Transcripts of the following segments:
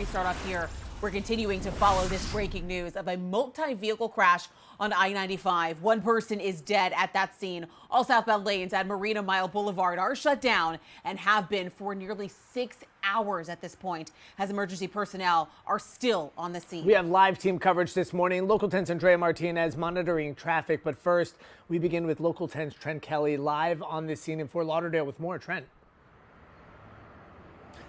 We start off here. We're continuing to follow this breaking news of a multi-vehicle crash on I-95. One person is dead at that scene. All southbound lanes at Marina Mile Boulevard are shut down and have been for nearly 6 hours at this point, as emergency personnel are still on the scene. We have live team coverage this morning. Local 10's Andrea Martinez monitoring traffic. But first, we begin with Local 10's Trent Kelly live on the scene in Fort Lauderdale with more. Trent.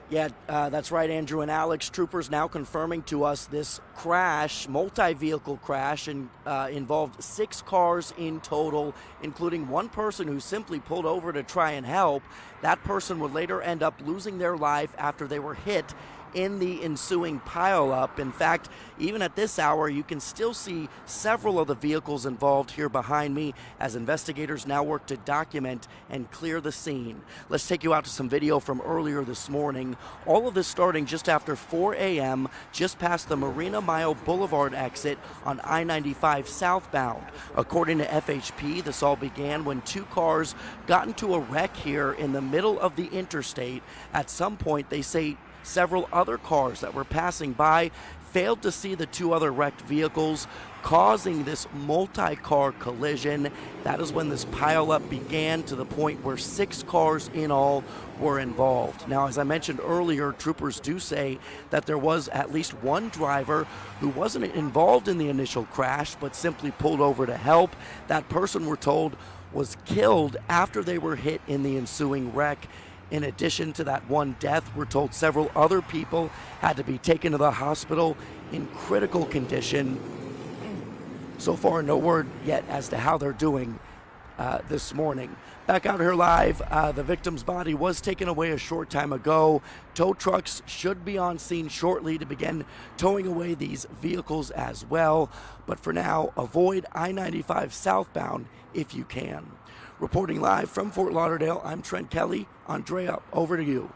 Yeah, that's right, Andrew and Alex. Troopers now confirming to us this crash, multi-vehicle crash, and involved 6 cars in total, including one person who simply pulled over to try and help. That person would later end up losing their life after they were hit in the ensuing pileup. In fact, even at this hour, you can still see several of the vehicles involved here behind me as investigators now work to document and clear the scene. Let's take you out to some video from earlier this morning. All of this starting just after 4 a.m., just past the Marina Mile Boulevard exit on I-95 southbound. According to FHP, this all began when 2 cars got into a wreck here in the middle of the interstate. At some point, they say several other cars that were passing by failed to see the 2 other wrecked vehicles, causing this multi-car collision. That is when this pileup began, to the point where 6 cars in all were involved. Now, as I mentioned earlier, troopers do say that there was at least one driver who wasn't involved in the initial crash, but simply pulled over to help. That person, we're told, was killed after they were hit in the ensuing wreck. In addition to that one death, we're told several other people had to be taken to the hospital in critical condition. So far, no word yet as to how they're doing this morning. Back out here live, the victim's body was taken away a short time ago. Tow trucks should be on scene shortly to begin towing away these vehicles as well. But for now, avoid I-95 southbound if you can. Reporting live from Fort Lauderdale, I'm Trent Kelly. Andrea, over to you.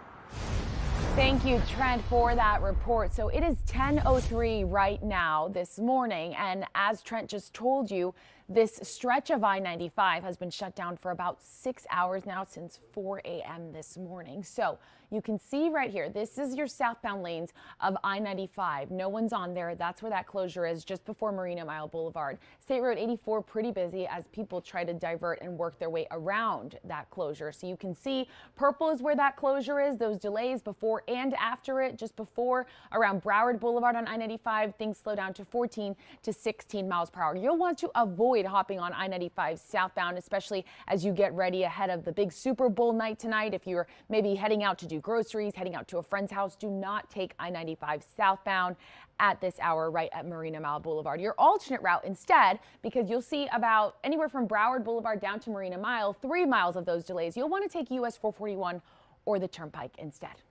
Thank you, Trent, for that report. So it is 10:03 right now this morning, and as Trent just told you, this stretch of I-95 has been shut down for about 6 hours now, since 4 a.m. this morning. So you can see right here, this is your southbound lanes of I-95. No one's on there. That's where that closure is, just before Marina Mile Boulevard. State Road 84 pretty busy as people try to divert and work their way around that closure. So you can see purple is where that closure is. Those delays before and after it, just before around Broward Boulevard on I-95, things slow down to 14 to 16 miles per hour. You'll want to avoid hopping on I-95 southbound, especially as you get ready ahead of the big Super Bowl night tonight. If you're maybe heading out to do groceries, heading out to a friend's house, do not take I-95 southbound at this hour right at Marina Mile Boulevard. Your alternate route instead, because you'll see about anywhere from Broward Boulevard down to Marina Mile, 3 miles of those delays. You'll want to take US 441 or the Turnpike instead.